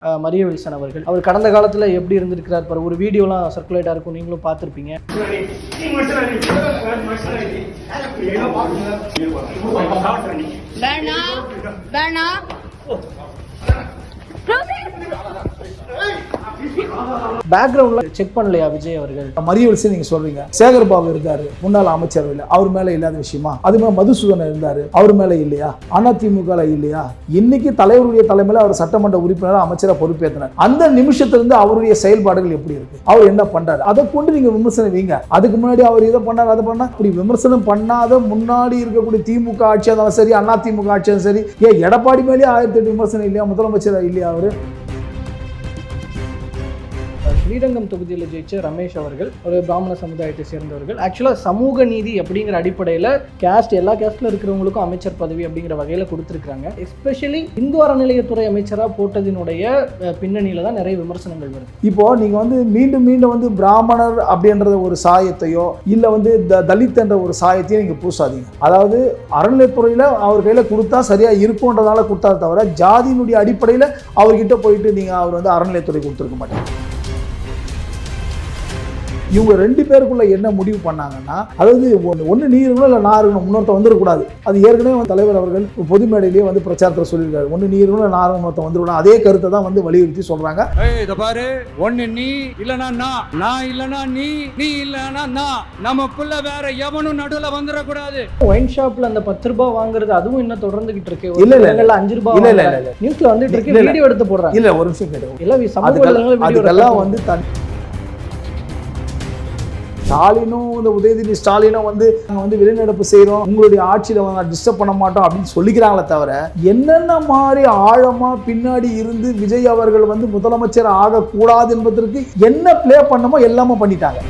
Maria Wilson அவர்கள். அவர் கடந்த காலத்தில் எப்படி இருந்திருக்கிறார் பாரு, ஒரு வீடியோலாம் சர்க்குலேட்டாக இருக்கும், நீங்களும் பார்த்துருப்பீங்க. பேக்ரவுண்ட்ல செக் பண்ணலையா விஜய் அவர்கள்? மரிய வில்சன் நீங்க சொல்றீங்க, சேகர் பாபு இருக்காரு முன்னாள் அமைச்சரவையில், அவர் மேல இல்லாத விஷயமா? அதுமாதிரி மதுசூதனன் இருந்தாரு, அவர் மேல இல்லையா? அதிமுக இல்லையா? இன்னைக்கு தலைவருடைய தலைமையில அவர் சட்டமன்ற உறுப்பினர் அமைச்சரா பொறுப்பேற்றினார். அந்த நிமிஷத்திலிருந்து அவருடைய செயல்பாடுகள் எப்படி இருக்கு, அவர் என்ன பண்றாரு, அதை கொண்டு நீங்க விமர்சனம் வைங்க. அதுக்கு முன்னாடி அவர் இதை பண்ணார் அதை பண்ணா, இப்படி விமர்சனம் பண்ணாத முன்னாடி இருக்கக்கூடிய திமுக ஆட்சியா இருந்தாலும் சரி, அதிமுக ஆட்சியாலும் சரி, ஏன் எடப்பாடி மேலே 1008 விமர்சனம் இல்லையா? முதலமைச்சர் இல்லையா? அவரு ஸ்ரீரங்கம் தொகுதியில் ஜெயிச்ச ரமேஷ் அவர்கள் ஒரு பிராமண சமுதாயத்தை சேர்ந்தவர்கள். ஆக்சுவலாக சமூக நீதி அப்படிங்கிற அடிப்படையில் கேஸ்ட் எல்லா கேஸ்ட்ல இருக்கிறவங்களுக்கும் அமைச்சர் பதவி அப்படிங்கிற வகையில் கொடுத்துருக்காங்க. எஸ்பெஷலி இந்து அறநிலையத்துறை அமைச்சராக போட்டதினுடைய பின்னணியில தான் நிறைய விமர்சனங்கள் வருது. இப்போ நீங்க மீண்டும் மீண்டும் பிராமணர் அப்படின்ற ஒரு சாயத்தையோ இல்ல தலித் என்ற ஒரு சாயத்தையோ நீங்க பூசாதீங்க. அதாவது அறநிலையத்துறையில அவர் கையில கொடுத்தா சரியா இருக்கும்ன்றதால கொடுத்தா தவிர ஜாதியினுடைய அடிப்படையில் அவர்கிட்ட போயிட்டு நீங்க அவர் அறநிலையத்துறை கொடுத்துருக்க மாட்டீங்க. இவங்க ரெண்டு பேருக்குள்ள என்ன முடிவு பண்ணாங்கன்னா, அதாவது ஒன்று நீ இருக்கணும் இல்லை நான் இருக்கணும், முன்னொருத்த வந்துடக்கூடாது. அது ஏற்கனவே தலைவர் அவர்கள் பொது மேடையிலேயே பிரச்சாரத்தில் சொல்லியிருக்காரு, ஒன்று நீ இருக்கணும் இல்லை நான் முன்னொருத்த வந்துடக்கூடாது. அதே கருத்தை தான் வலியுறுத்தி சொல்றாங்க. இதை பாரு, ஒன்று நீ இல்லைனா நான் இல்லைனா நீ இல்லைனா நான், நமக்குள்ள வேற எவனும் நடுவில் வந்துடக்கூடாது. ஒயின் ஷாப்ல அந்த 10 ரூபாய் வாங்குறது அதுவும் இன்னும் தொடர்ந்துகிட்டு இருக்கு. இல்ல 5 ரூபாய் இல்ல நியூஸ்ல வந்துட்டு இருக்கு, வீடியோ எடுத்து போடுறாங்க. இல்ல ஒரு நிமிஷம் கேட்டு, எல்லாம் அதுக்கெல்லாம் ஸ்டாலினும் உதயநிதி ஸ்டாலினும் நாங்கள் வெளிநடப்பு செய்கிறோம், உங்களுடைய ஆட்சியில் டிஸ்டர்ப் பண்ண மாட்டோம் அப்படின்னு சொல்லிக்கிறாங்களே தவிர என்னென்ன மாதிரி ஆழமா பின்னாடி இருந்து விஜய் அவர்கள் முதலமைச்சர் ஆகக்கூடாது என்பதற்கு என்ன பிளே பண்ணமோ எல்லாமே பண்ணிட்டாங்க.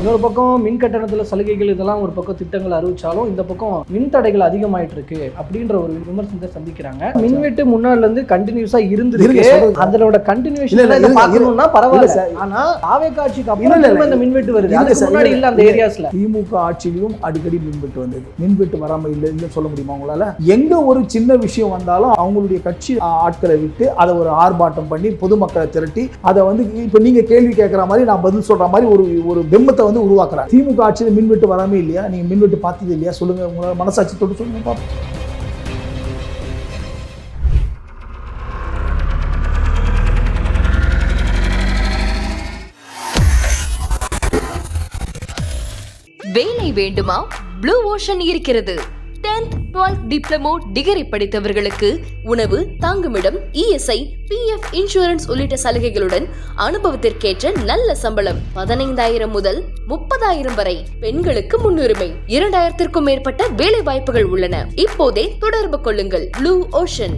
இன்னொரு பக்கம் மின் கட்டணத்தில் சலுகைகள் இதெல்லாம் ஒரு பக்கம் திட்டங்கள் அறிவிச்சாலும் இந்த பக்கம் மின் தடைகள் அதிகமாயிட்டு இருக்கு அப்படின்ற ஒரு விமர்சனத்தை சந்திக்கிறாங்க. மின்வெட்டு முன்னாடில இருந்து கண்டினியூஸா இருந்திருக்கு, அதோட கண்டினியூஷன் பார்க்கணும்னா பரவாயில்ல. ஆனா ஆவேக ஆட்சிக்கு அப்புறம் இந்த மின்வெட்டு வருது, அதுக்கு முன்னாடி இல்ல அந்த ஏரியாஸ்ல. திமுக ஆட்சியிலும் அடிக்கடி மின்வெட்டு வந்தது. மின்வெட்டு வராம இல்லைன்னு சொல்ல முடியுமா உங்களால? எங்க ஒரு சின்ன விஷயம் வந்தாலும் அவங்களுடைய கட்சி ஆட்களை விட்டு அதை ஒரு ஆர்ப்பாட்டம் பண்ணி பொதுமக்களை திரட்டி அதை இப்ப நீங்க கேள்வி கேட்கிற மாதிரி நான் பதில் சொல்ற மாதிரி ஒரு பெம்மத்தை உருவாக்குறாங்க. திமுக ஆட்சியில் மின்வெட்டு வராமே இல்லையா? நீங்க மின்வெட்டு பார்த்தது இல்லையா? சொல்லுங்க, உங்களால மனசாட்சி தொட்டு சொல்லுங்க பாப்போம். வேலை வேண்டுமா? ப்ளூ ஓஷன் இருக்கிறது. 10th 12th டிப்ளமோ டிகிரி படித்தவர்களுக்கு உணவு, தங்குமிடம், இஎஸ்ஐ, பிஎஃப் இன்சூரன்ஸ் உள்ளிட்ட சலுகைகளுடன் அனுபவத்திற்கேற்ற நல்ல சம்பளம் 15,000 முதல் 30,000 வரை. பெண்களுக்கு முன்னுரிமை. 2,000க்கும் மேற்பட்ட வேலை வாய்ப்புகள் உள்ளன. இப்போதே தொடர்பு கொள்ளுங்கள். Blue ocean.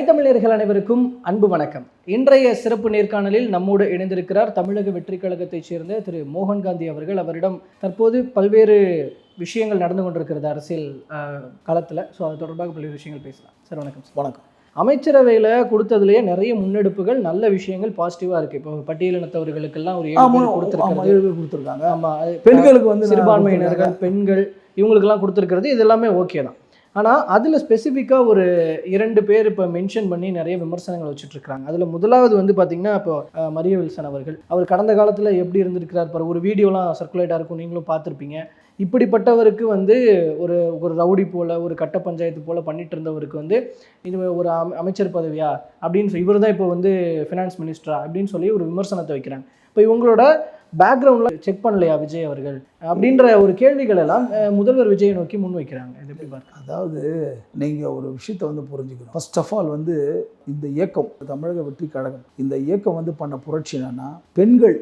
தமிழர்கள் அனைவருக்கும் அன்பு வணக்கம். இன்றைய சிறப்பு நேர்காணலில் நம்மோடு இணைந்திருக்கிறார் தமிழக வெற்றி கழகத்தைச் சேர்ந்த திரு மோகன் காந்தி அவர்கள். அவரிடம் தற்போது பல்வேறு விஷயங்கள் நடந்து கொண்டிருக்கிறது அரசியல் களத்தில். ஸோ அது தொடர்பாக பல்வேறு விஷயங்கள் பேசலாம். சார் வணக்கம். வணக்கம். அமைச்சரவையில் கொடுத்ததுலேயே நிறைய முன்னெடுப்புகள், நல்ல விஷயங்கள் பாசிட்டிவாக இருக்குது. இப்போ பட்டியலினத்தவர்களுக்கெல்லாம் ஒரு 7 பேர் கொடுத்துருக்காங்க. ஆமாம், பெண்களுக்கு சிறுபான்மையினர்கள், பெண்கள், இவங்களுக்கெல்லாம் கொடுத்துருக்கிறது. இது எல்லாமே ஓகே தான். ஆனால் அதில் ஸ்பெசிஃபிக்காக ஒரு 2 பேர் இப்போ மென்ஷன் பண்ணி நிறைய விமர்சனங்கள் வச்சுட்ருக்காங்க. அதில் முதலாவது பார்த்திங்கன்னா, இப்போ மரிய வில்சன் அவர்கள். அவர் கடந்த காலத்தில் எப்படி இருந்திருக்கிறார் பாரு, ஒரு வீடியோலாம் சர்க்குலேட்டாக இருக்கும், நீங்களும் பார்த்துருப்பீங்க. இப்படிப்பட்டவருக்கு ஒரு ஒரு ரவுடி போல், ஒரு கட்ட பஞ்சாயத்து போல் பண்ணிட்டு இருந்தவருக்கு இது ஒரு அமைச்சர் பதவியா அப்படின்னு இவர் தான் இப்போ ஃபினான்ஸ் மினிஸ்டரா அப்படின்னு சொல்லி ஒரு விமர்சனத்தை வைக்கிறாங்க. இப்போ இவங்களோட பேக்ரவுண்டில் செக் பண்ணலையா விஜய் அவர்கள் அப்படின்ற ஒரு கேள்விகள் எல்லாம் முதல்வர் விஜயை நோக்கி முன் வைக்கிறாங்க. இது எப்படி பார்க்க? அதாவது நீங்கள் ஒரு விஷயத்தை புரிஞ்சுக்கணும். ஃபர்ஸ்ட் ஆஃப் ஆல் இந்த இயக்கம், தமிழக வெற்றி கழகம், இந்த இயக்கம் பண்ண புரட்சி என்னன்னா, பெண்கள்,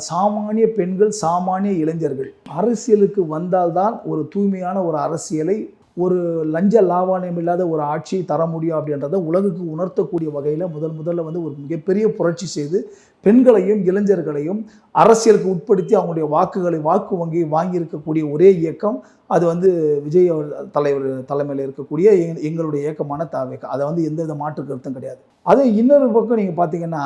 சாமானிய பெண்கள், சாமானிய இளைஞர்கள் அரசியலுக்கு வந்தால்தான் ஒரு தூய்மையான ஒரு அரசியலை, ஒரு லஞ்ச லாவாணியம் இல்லாத ஒரு ஆட்சியை தர முடியும் அப்படின்றத உலகுக்கு உணர்த்தக்கூடிய வகையில் முதல்ல ஒரு மிகப்பெரிய புரட்சி செய்து பெண்களையும் இளைஞர்களையும் அரசியலுக்கு உட்படுத்தி அவங்களுடைய வாக்கு வங்கியை வாங்கியிருக்கக்கூடிய ஒரே இயக்கம் அது விஜய் தலைவர் தலைமையில் இருக்கக்கூடிய எங்களுடைய இயக்கமான தாவேக. அதை எந்தவித மாற்று கருத்தும் கிடையாது. அது இன்னொரு பக்கம் நீங்கள் பார்த்தீங்கன்னா,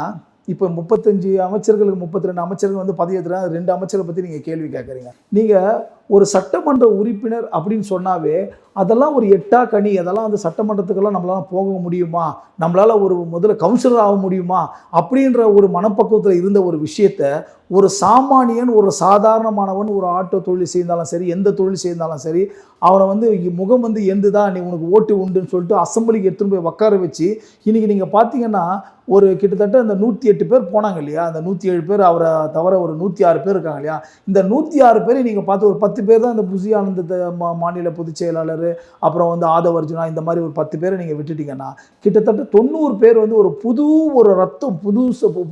இப்போ 35 அமைச்சர்களுக்கு 32 அமைச்சர்கள் பதவி ஏற்றுறாங்க. 2 அமைச்சரை பற்றி நீங்கள் கேள்வி கேட்குறீங்க. நீங்கள் ஒரு சட்டமன்ற உறுப்பினர் அப்படின்னு சொன்னாவே அதெல்லாம் ஒரு எட்டா கனி, அதெல்லாம் அந்த சட்டமன்றத்துக்கெல்லாம் நம்மளால போக முடியுமா, நம்மளால ஒரு முதல்ல கவுன்சிலர் ஆக முடியுமா அப்படின்ற ஒரு மனப்பக்குவத்தில் இருந்த ஒரு விஷயத்த ஒரு சாமானியன், ஒரு சாதாரணமானவன், ஒரு ஆட்டோ தொழில் செய்தாலும் சரி, எந்த தொழில் செய்தாலும் சரி, அவனை வந்து முகம் வந்து எந்துதான், நீ உனக்கு ஓட்டு உண்டுன்னு சொல்லிட்டு அசம்பிளிக்கு எடுத்துகிட்டு போய் உட்கார வச்சு, இன்றைக்கி நீங்கள் பார்த்தீங்கன்னா ஒரு கிட்டத்தட்ட அந்த 108 பேர் போனாங்க இல்லையா, அந்த 107 பேர் அவரை தவிர ஒரு 106 பேர் இருக்காங்க இல்லையா, இந்த 106 பேரை நீங்கள் பார்த்து ஒரு 10 பேர் தான் இந்த புசி ஆனந்த மாநில பொதுச் செயலாளர், அப்புறம் வந்து ஆதவ் அர்ஜுனா, இந்த மாதிரி ஒரு 10 பேரை நீங்கள் விட்டுட்டீங்கன்னா கிட்டத்தட்ட 90 பேர் வந்து ஒரு ரத்தம்,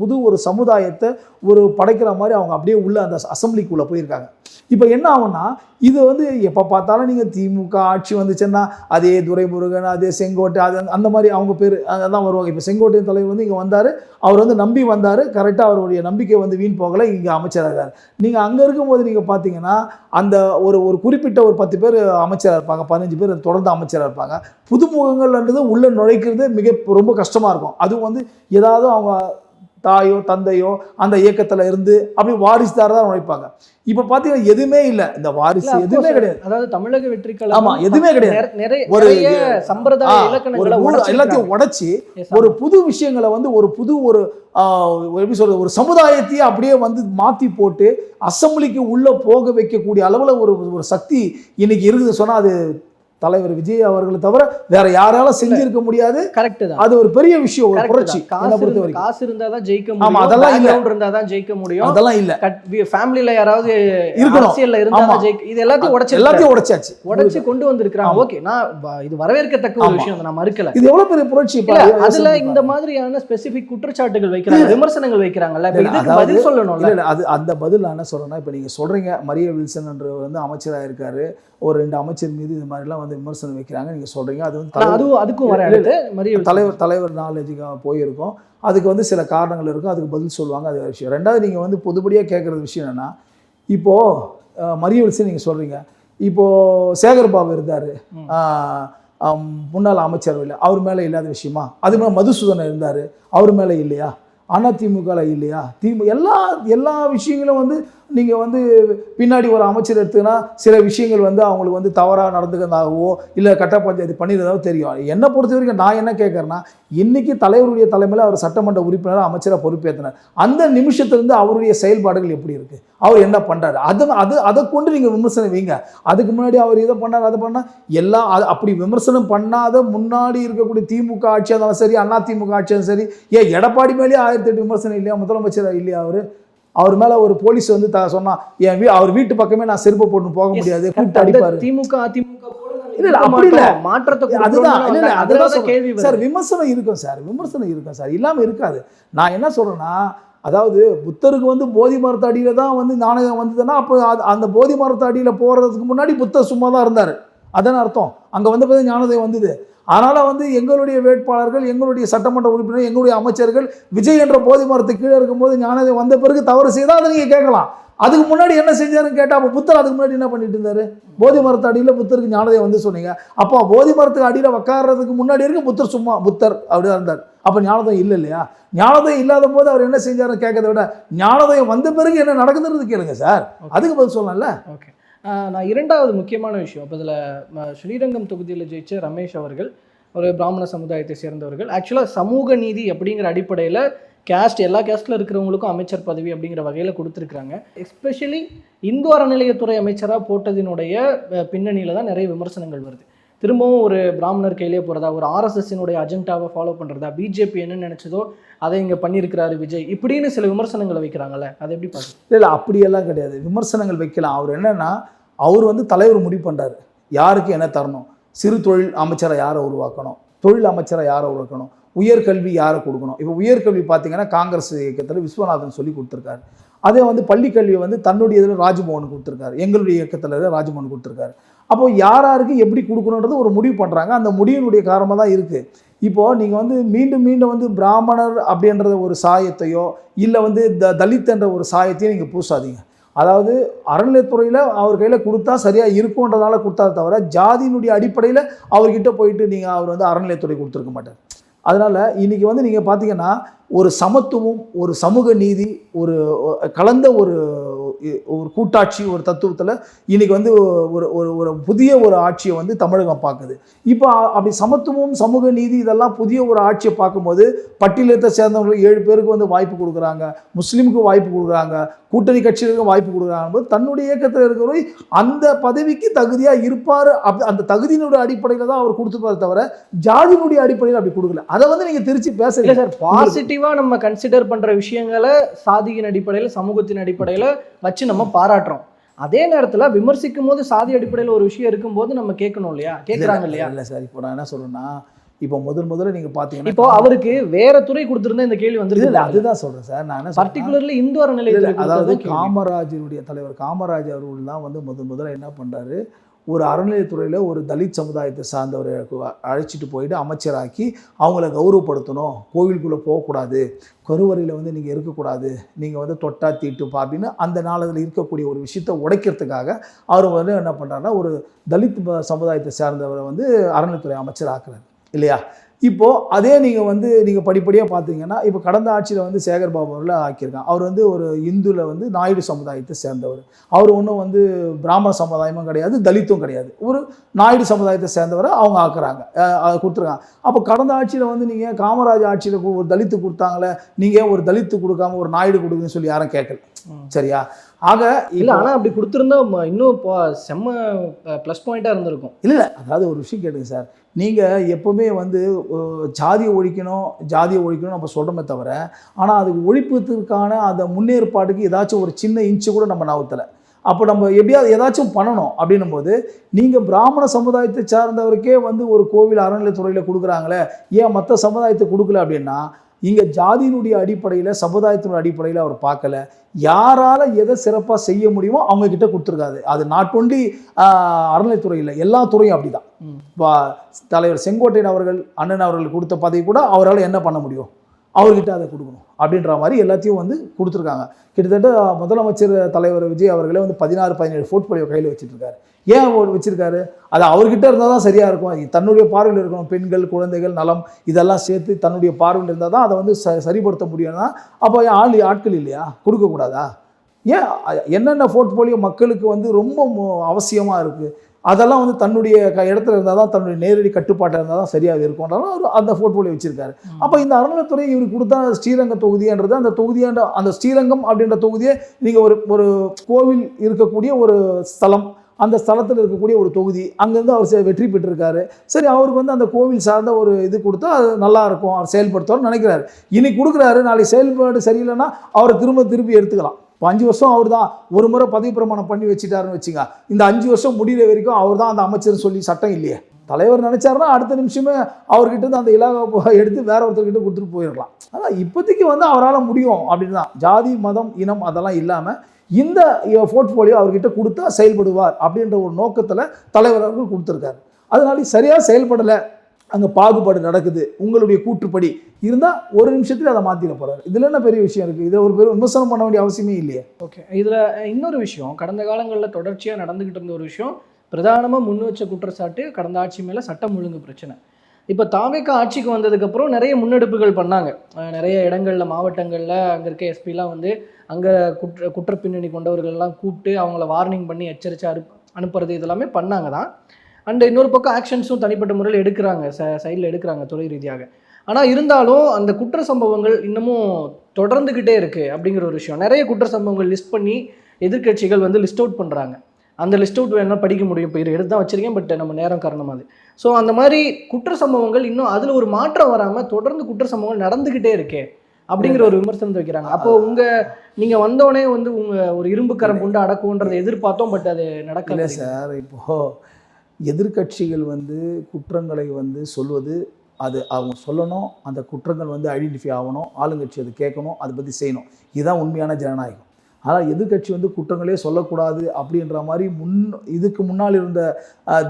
புது ஒரு சமுதாயத்தை ஒரு படைக்கிற மாதிரி அவங்க அப்படியே உள்ள அந்த அசம்பிளிக்குள்ளே போயிருக்காங்க. இப்போ என்ன ஆகும்னா, இது வந்து எப்போ பார்த்தாலும் நீங்கள் திமுக ஆட்சி வந்துச்சுன்னா அதே துரைமுருகன், அதே செங்கோட்டை, அது அந்த மாதிரி அவங்க பேர் அதான் வருவாங்க. இப்போ செங்கோட்டையின் தலைவர் வந்து இங்கே வந்தார், அவர் வந்து நம்பி வந்தார், கரெக்டாக அவருடைய நம்பிக்கை வந்து வீண் போகலை, இங்கே அமைச்சராக. நீங்கள் அங்கே இருக்கும்போது நீங்கள் பார்த்தீங்கன்னா அந்த ஒரு குறிப்பிட்ட ஒரு 10 பேர் அமைச்சராக இருப்பாங்க, 15 பேர் தொடர்ந்து அமைச்சராக இருப்பாங்க. புதுமுகங்கள்ன்றது உள்ளே நுழைக்கிறது ரொம்ப கஷ்டமாக இருக்கும். அதுவும் வந்து ஏதாவது அவங்க தாயோ தந்தையோ அந்த இயக்கத்தில் இருந்து அப்படி வாரிசுதாரர் தான் நுழைப்பாங்க. இப்போ பார்த்தீங்கன்னா எதுவுமே இல்லை, இந்த வாரிசு எதுவுமே கிடையாது. அதாவது தமிழக வெற்றி கழகம் ஆமா எதுவுமே கிடையாது. ஒரு சம்பிரதாய இலக்கணங்களை எல்லாத்தையும் உடைச்சி ஒரு புது விஷயங்களை வந்து ஒரு புது ஒரு எப்படி சொல்றது, ஒரு சமுதாயத்தையே அப்படியே வந்து மாற்றி போட்டு அசம்பிளிக்கு உள்ள போக வைக்கக்கூடிய அளவில் ஒரு சக்தி இன்னைக்கு இருக்குது சொன்னால் அது தலைவர் விஜய் அவர்களை தவிர வேற யாராலும் செஞ்சிருக்க முடியாது. கரெக்ட் தான், அது ஒரு பெரிய விஷயம், ஒரு புரட்சி. காசு இருந்தா தான் ஜெயிக்க முடியும், ஆமா அதெல்லாம் இல்ல, இருந்தா தான் ஜெயிக்க முடியும், அதெல்லாம் இல்ல. ஃபேமிலில யாராவது இருக்கணும், அரசியல்ல இருந்தா தான் ஜெயிக்க, இது எல்லாத்தையும் உடைச்சாச்சு கொண்டு வந்திருக்காங்க. ஓகே, நான் இது வரவேற்கத்தக்க ஒரு விஷயம், நான் மறுக்கல. இது எவ்வளவு பெரிய புரட்சி. அதுல இந்த மாதிரியான ஸ்பெசிபிக் குற்றச்சாட்டுகள் வைக்கிறாங்க, விமர்சனங்கள் வைக்கிறாங்கல்ல, இதுக்கு பதில் சொல்லணும். இல்ல அது அந்த பதில் என்ன சொல்றேன்னா, இப்ப நீங்க சொல்றீங்க மரிய வில்சன் என்ற வந்து அமைச்சராக இருக்காரு, ஒரு 2 அமைச்சர் மீது இந்த மாதிரிலாம் வந்து விமர்சனம் வைக்கிறாங்க, நீங்கள் சொல்கிறீங்க. அது வந்து அதுக்கும் தலைவர் நாலேஜுக்கு போயிருக்கோம், அதுக்கு வந்து சில காரணங்கள் இருக்கும், அதுக்கு பதில் சொல்லுவாங்க, அது விஷயம். ரெண்டாவது நீங்கள் வந்து பொதுப்படியாக கேட்குற விஷயம் என்னென்னா, இப்போது மரிய வில்சன் நீங்கள் சொல்கிறீங்க, இப்போது சேகர்பாபு இருந்தார் முன்னாள் அமைச்சர், இல்லை அவர் மேலே இல்லாத விஷயமா? அது மேலே மதுசூதனன் இருந்தார், அவர் மேலே இல்லையா? அதிமுகவில் இல்லையா? எல்லா விஷயங்களும் வந்து நீங்கள் வந்து பின்னாடி ஒரு அமைச்சர் எடுத்துக்கினா சில விஷயங்கள் வந்து அவங்களுக்கு வந்து தவறாக நடந்துக்கிறதாகவோ இல்லை கட்ட பஞ்சாயத்து பண்ணிடுறதாவோ தெரியும். என்னை பொறுத்த வரைக்கும் நான் என்ன கேட்குறேன்னா, இன்றைக்கி தலைவருடைய தலைமையில் அவர் சட்டமன்ற உறுப்பினராக அமைச்சராக பொறுப்பேற்றினார், அந்த நிமிஷத்துலேருந்து அவருடைய செயல்பாடுகள் எப்படி இருக்குது, அவர் என்ன பண்ணுறாரு, அதை கொண்டு நீங்கள் விமர்சனம் வைங்க. அதுக்கு முன்னாடி அவர் இதை பண்ணார் அதை பண்ணால் எல்லாம் அப்படி விமர்சனம் பண்ணாத முன்னாடி இருக்கக்கூடிய திமுக ஆட்சியாக இருந்தாலும் சரி, அதிமுக ஆட்சியாக சரி, ஏன் எடப்பாடி மேலேயே 1008 விமர்சனம் இல்லையா? முதலமைச்சர் இல்லையா? அவர் மேலே ஒரு போலீஸ் வந்து சொன்னா அவர் வீட்டு பக்கமே நான் செருப்பு போட்டு போக முடியாது, கூப்பிட்டு அடிப்பாரு. திமுக அதிமுக அப்படி இல்லை, மாற்றத்தை அதுதான் கேள்வி சார். விமர்சனம் இருக்கும் சார், இல்லாமல் இருக்காது. நான் என்ன சொல்றேன்னா, அதாவது புத்தருக்கு வந்து போதி மரத்து அடியில் தான் வந்து நாணயம் வந்ததுன்னா, அப்போ அந்த போதி மரத்து அடியில் போகிறதுக்கு முன்னாடி புத்தர் சும்மா தான் இருந்தார், அதான அர்த்தம். அங்கே வந்த போது ஞானோதயம் வந்தது. அதனால் வந்து எங்களுடைய வேட்பாளர்கள், எங்களுடைய சட்டமன்ற உறுப்பினர், எங்களுடைய அமைச்சர்கள் விஜய் என்ற போதி மரத்துக்கு கீழே இருக்கும்போது ஞானோதயம் வந்த பிறகு தவறு செய்தால் அதை நீங்கள் கேட்கலாம். அதுக்கு முன்னாடி என்ன செஞ்சாருன்னு கேட்டால், அப்போ புத்தர் அதுக்கு முன்னாடி என்ன பண்ணிட்டு இருந்தார்? போதி மரத்து அடியில் புத்தருக்கு ஞானோதயம் வந்து சொன்னீங்க, அப்போ போதி மரத்துக்கு அடியில் உட்கார்றதுக்கு முன்னாடி இருக்க புத்தர் சும்மா புத்தர் அப்படிதான் இருந்தார், அப்போ ஞானோதயம் இல்லை இல்லையா? ஞானோதயம் இல்லாத போது அவர் என்ன செஞ்சாருன்னு கேட்கறத விட ஞானோதயம் வந்த பிறகு என்ன நடக்குதுன்றது கேளுங்க சார், அதுக்கு பதில் சொல்லலாம்ல. ஓகே, நான் இரண்டாவது முக்கியமான விஷயம், இப்போ இதில் ஸ்ரீரங்கம் தொகுதியில் ஜெயிச்ச ரமேஷ் அவர்கள் ஒரு பிராமண சமுதாயத்தை சேர்ந்தவர்கள். ஆக்சுவலாக சமூக நீதி அப்படிங்கிற அடிப்படையில் எல்லா கேஸ்ட்டில் இருக்கிறவங்களுக்கும் அமைச்சர் பதவி அப்படிங்கிற வகையில் கொடுத்துருக்குறாங்க. எஸ்பெஷலி இந்து அறநிலையத்துறை அமைச்சராக போட்டதினுடைய பின்னணியில் தான் நிறைய விமர்சனங்கள் வருது. திரும்பவும் ஒரு பிராமணர் கையிலே போகிறதா, ஒரு ஆர்எஸ்எஸ்ஸினுடைய அஜெண்டாவை ஃபாலோ பண்ணுறதா, பிஜேபி என்ன நினச்சதோ அதை இங்கே பண்ணியிருக்கிறாரு விஜய், இப்படின்னு சில விமர்சனங்களை வைக்கிறாங்கல்ல, அதை எப்படி பார்க்குறது? இல்லை அப்படியெல்லாம் கிடையாது, விமர்சனங்கள் வைக்கலாம். அவர் என்னென்னா, அவர் வந்து தலைவர் முடிவு பண்ணுறாரு யாருக்கு என்ன தரணும், சிறு தொழில் அமைச்சரை யாரை உருவாக்கணும், தொழில் அமைச்சரை யாரை உருவாக்கணும், உயர்கல்வி யாரை கொடுக்கணும். இப்போ உயர்கல்வி பார்த்தீங்கன்னா காங்கிரஸ் இயக்கத்தில் விஸ்வநாதன் சொல்லி கொடுத்துருக்காரு. அதே வந்து பள்ளிக்கல்வியை வந்து தன்னுடைய இதில் ராஜ்மோகன் கொடுத்துருக்காரு, எங்களுடைய இயக்கத்தில் ராஜ்மோகன் கொடுத்துருக்காரு. அப்போது யாருக்கு எப்படி கொடுக்கணுன்றது ஒரு முடிவு பண்ணுறாங்க, அந்த முடிவினுடைய காரணமாக தான் இருக்குது. இப்போது நீங்கள் வந்து மீண்டும் வந்து பிராமணர் அப்படின்ற ஒரு சாயத்தையோ இல்லை வந்து தலித் என்ற ஒரு சாயத்தையும் நீங்கள் பூசாதீங்க. அதாவது அறநிலையத்துறையில் அவர் கையில் கொடுத்தா சரியாக இருக்குன்றதால கொடுத்தா தவிர ஜாதியினுடைய அடிப்படையில் அவர்கிட்ட போயிட்டு நீங்கள் அவர் வந்து அறநிலையத்துறை கொடுத்துருக்க மாட்டார். அதனால் இன்றைக்கி வந்து நீங்கள் பார்த்தீங்கன்னா ஒரு சமத்துவம், ஒரு சமூக நீதி, ஒரு கலந்த ஒரு கூட்டாட்சி ஒரு தத்துவத்தில் இன்னைக்கு வந்து ஒரு ஒரு ஒரு புதிய ஒரு ஆட்சியை வந்து தமிழகம் பார்க்குது. இப்போ அப்படி சமத்துவம் சமூக நீதி இதெல்லாம் புதிய ஒரு ஆட்சியை பார்க்கும்போது பட்டியலத்தை சேர்ந்தவங்களுக்கு 7 பேருக்கு வந்து வாய்ப்பு கொடுக்குறாங்க, முஸ்லீமுக்கு வாய்ப்பு கொடுக்குறாங்க, கூட்டணி கட்சிகளுக்கு வாய்ப்பு கொடுக்குறாங்க போது தன்னுடைய இயக்கத்தில் இருக்கிறவரை அந்த பதவிக்கு தகுதியாக இருப்பார். அந்த தகுதியினுடைய அடிப்படையில் தான் அவர் கொடுத்துருப்பாரு தவிர ஜாதியினுடைய அடிப்படையில் அப்படி கொடுக்கல. அதை வந்து நீங்கள் திருச்சி பேசல சார். பாசிட்டிவாக நம்ம கன்சிடர் பண்ணுற விஷயங்களை சாதியின் அடிப்படையில் சமூகத்தின் அடிப்படையில் வச்சு நம்ம பாராட்டுறோம். அதே நேரத்தில் விமர்சிக்கும் போது சாதி அடிப்படையில் ஒரு விஷயம் இருக்கும்போது நம்ம கேட்கணும் இல்லையா? கேட்குறாங்க இல்லையா? இல்லை சார், இப்போ நான் என்ன சொல்கிறேன்னா, இப்போ முதல்ல நீங்கள் பார்த்தீங்கன்னா இப்போ அவருக்கு வேற துறை கொடுத்துருந்தா இந்த கேள்வி வந்துருக்கு. அதுதான் சொல்கிறேன் சார். நான் என்ன பர்டிகுலர்லி இந்து அறநிலையத்தில் அதாவது காமராஜருடைய தலைவர் காமராஜ் அவர்கள் தான் வந்து முதல்ல என்ன பண்ணுறாரு, ஒரு அறநிலையத்துறையில் ஒரு தலித் சமுதாயத்தை சார்ந்தவரை அழைச்சிட்டு போயிட்டு அமைச்சராக்கி அவங்கள கௌரவப்படுத்தணும், கோவிலுக்குள்ளே போகக்கூடாது, கருவறையில் வந்து நீங்கள் இருக்கக்கூடாது, நீங்கள் வந்து தொட்டா தீட்டுப்பா அப்படின்னு அந்த நாளில் இருக்கக்கூடிய ஒரு விஷயத்தை உடைக்கிறதுக்காக அவர் வந்து என்ன பண்ணுறாருன்னா ஒரு தலித் சமுதாயத்தை சார்ந்தவரை வந்து அறநிலையத்துறை அமைச்சர் ஆக்குறாரு இல்லையா? இப்போது அதே நீங்கள் படிப்படியாக பார்த்தீங்கன்னா இப்போ கடந்த ஆட்சியில் வந்து சேகர் பாபு அவர்களை ஆக்கியிருக்காங்க. அவர் வந்து ஒரு இந்துவில் வந்து நாயுடு சமுதாயத்தை சேர்ந்தவர். அவர் ஒன்றும் வந்து பிராமண சமுதாயமும் கிடையாது, தலித்தும் கிடையாது, ஒரு நாயுடு சமுதாயத்தை சேர்ந்தவரை அவங்க ஆக்குறாங்க, கொடுத்துருக்காங்க. அப்போ கடந்த ஆட்சியில் வந்து நீங்கள் காமராஜ் ஆட்சியில் ஒரு தலித்து கொடுத்தாங்களே, நீங்கள் ஒரு தலித்து கொடுக்காம ஒரு நாயுடு கொடுக்குன்னு சொல்லி யாரும் கேட்கல. சரியா? ஆக இல்லை, ஆனால் அப்படி கொடுத்துருந்தா இன்னும் செம்ம ப்ளஸ் பாயிண்ட்டாக இருந்திருக்கும். இல்லை, அதாவது ஒரு விஷயம் கேட்டுங்க சார், நீங்கள் எப்போவுமே வந்து ஜாதியை ஒழிக்கணும் நம்ம சொல்கிறோமே தவிர, ஆனால் அதுக்கு ஒழிப்பதற்கான அந்த முன்னேற்பாட்டுக்கு ஏதாச்சும் ஒரு சின்ன இன்ச்சு கூட நம்ம நவுத்தலை. அப்போ நம்ம எப்படியாவது ஏதாச்சும் பண்ணணும் அப்படின்னும் போது நீங்கள் பிராமண சமுதாயத்தை சார்ந்தவருக்கே வந்து ஒரு கோவில் அறநிலையத்துறையில் கொடுக்குறாங்களே, ஏன் மற்ற சமுதாயத்தை கொடுக்கல அப்படின்னா, இங்கே ஜாதியினுடைய அடிப்படையில் சமுதாயத்தினுடைய அடிப்படையில் அவர் பார்க்கல. யாரால் எதை சிறப்பாக செய்ய முடியுமோ அவங்கக்கிட்ட கொடுத்துருக்காது. அது நாட் ஒன்லி அறநிலையத்துறையில், எல்லா துறையும் அப்படி தான். இப்போ தலைவர் செங்கோட்டையன் அவர்கள் அண்ணன் அவர்கள் கொடுத்த பதவி கூட அவரால் என்ன பண்ண முடியும், அவர்கிட்ட அதை கொடுக்கணும் அப்படின்ற மாதிரி எல்லாத்தையும் வந்து கொடுத்துருக்காங்க. கிட்டத்தட்ட முதலமைச்சர் தலைவர் விஜய் அவர்களே வந்து 16-17 போர்ட்ஃபோலியோ கையில் வச்சுட்ருக்காரு. ஏன் அவர் வச்சுருக்காரு? அது அவர்கிட்ட இருந்தால் தான் சரியாக இருக்கும். தன்னுடைய பார்வையில் இருக்கணும், பெண்கள் குழந்தைகள் நலம் இதெல்லாம் சேர்த்து தன்னுடைய பார்வையில் இருந்தால் தான் அதை வந்து சரிப்படுத்த முடியும்னா, அப்போ ஆட்கள் இல்லையா, கொடுக்கக்கூடாதா? ஏன் என்னென்ன போர்ட்ஃபோலியோ மக்களுக்கு வந்து ரொம்ப அவசியமாக இருக்குது அதெல்லாம் வந்து தன்னுடைய இடத்துல இருந்தால் தான், தன்னுடைய நேரடி கட்டுப்பாட்டில் இருந்தால் தான் சரியாக இருக்கும்ன்றாலும் அவர் அந்த போர்ட்ஃபோலியோ வச்சுருக்காரு. அப்போ இந்த அறநிலையத்துறை இவருக்கு கொடுத்தா ஸ்ரீரங்கம் தொகுதின்றது, அந்த தொகுதியாண்ட அந்த ஸ்ரீரங்கம் அப்படின்ற தொகுதியை நீங்கள் ஒரு கோவில் இருக்கக்கூடிய ஒரு ஸ்தலம், அந்த ஸ்தலத்தில் இருக்கக்கூடிய ஒரு தொகுதி, அங்கேருந்து அவர் வெற்றி பெற்றிருக்காரு. சரி, அவருக்கு வந்து அந்த கோவில் சார்ந்த ஒரு இது கொடுத்தா அது நல்லாயிருக்கும், அவர் செயல்படுத்துவார்னு நினைக்கிறாரு. இன்னைக்கு கொடுக்குறாரு, நாளைக்கு செயல்பாடு சரியில்லைன்னா அவரை திருப்பி எடுத்துக்கலாம். இப்போ 5 வருஷம் அவர் தான் ஒரு முறை பதவி பிரமாணம் பண்ணி வச்சுட்டாருன்னு வச்சுங்க, இந்த 5 வருஷம் முடிகிற வரைக்கும் அவர் தான் அந்த அமைச்சர்னு சொல்லி சட்டம் இல்லையே. தலைவர் நினைச்சாருன்னா அடுத்த நிமிஷமே அவர்கிட்ட இருந்து அந்த இலாகா எடுத்து வேற ஒருத்தர்கிட்ட கொடுத்துட்டு போயிடலாம். ஆனால் இப்போதைக்கு வந்து அவரால் முடியும் அப்படின்னு தான், ஜாதி மதம் இனம் அதெல்லாம் இல்லாமல் இந்த போர்ட்ஃபோலியோ அவர்கிட்ட கொடுத்தா செயல்படுவார் அப்படின்ற ஒரு நோக்கத்தில் தலைவர் அவர்கள் கொடுத்துருக்காரு. அதனால சரியாக செயல்படலை, அங்கே பாகுபாடு நடக்குது, உங்களுடைய கூற்றுப்படி இருந்தால் ஒரு நிமிஷத்தில் அதை மாற்றிட போகிறாரு. இதில் என்ன பெரிய விஷயம் இருக்குது? இதில் ஒரு பெரிய விமர்சனம் பண்ண வேண்டிய அவசியமே இல்லையே. ஓகே, இதில் இன்னொரு விஷயம், கடந்த காலங்களில் தொடர்ச்சியாக நடந்துக்கிட்டு இருந்த ஒரு விஷயம், பிரதானமாக முன் வச்ச குற்றச்சாட்டு கடந்த ஆட்சி மேலே சட்டம் ஒழுங்கு பிரச்சனை. இப்போ தாவேக்கா ஆட்சிக்கு வந்ததுக்கப்புறம் நிறைய முன்னெடுப்புகள் பண்ணாங்க. நிறைய இடங்களில் மாவட்டங்களில் அங்கே இருக்க எஸ்பிலாம் வந்து அங்கே குற்ற பின்னணி கொண்டவர்கள்லாம் கூப்பிட்டு அவங்கள வார்னிங் பண்ணி எச்சரித்து அனுப்புறது இதெல்லாமே பண்ணாங்க தான். அண்ட் இன்னொரு பக்கம் ஆக்ஷன்ஸும் தனிப்பட்ட முறையில் எடுக்கிறாங்க, சைடில் எடுக்கிறாங்க தொழில் ரீதியாக. ஆனால் இருந்தாலும் அந்த குற்ற சம்பவங்கள் இன்னமும் தொடர்ந்துக்கிட்டே இருக்குது அப்படிங்கிற ஒரு விஷயம். நிறைய குற்ற சம்பவங்கள் லிஸ்ட் பண்ணி எதிர்க்கட்சிகள் வந்து லிஸ்ட் அவுட் பண்ணுறாங்க. அந்த லிஸ்ட் அவுட் வேணால் படிக்க முடியும், இப்போ எடுத்து தான் வச்சுருக்கேன், பட் நம்ம நேரம் காரணமாக அது. ஸோ அந்த மாதிரி குற்ற சம்பவங்கள் இன்னும் அதில் ஒரு மாற்றம் வராமல் தொடர்ந்து குற்ற சம்பவங்கள் நடந்துக்கிட்டே இருக்கே அப்படிங்கிற ஒரு விமர்சனத்தை வைக்கிறாங்க. அப்போது நீங்கள் வந்தோடனே வந்து உங்கள் ஒரு இரும்பு கரம் கொண்டு அடக்குன்றதை எதிர்பார்த்தோம், பட் அது நடக்கலை சார். இப்போது எதிர்க்கட்சிகள் வந்து குற்றங்களை வந்து சொல்வது, அது அவங்க சொல்லணும், அந்த குற்றங்கள் வந்து ஐடென்டிஃபை ஆகணும், ஆளுங்கட்சி அது கேட்கணும், அதை பற்றி செய்யணும். இதுதான் உண்மையான ஜனநாயகம். ஆனால் எதிர்க்கட்சி வந்து குற்றங்களே சொல்லக்கூடாது அப்படின்ற மாதிரி இதுக்கு முன்னால் இருந்த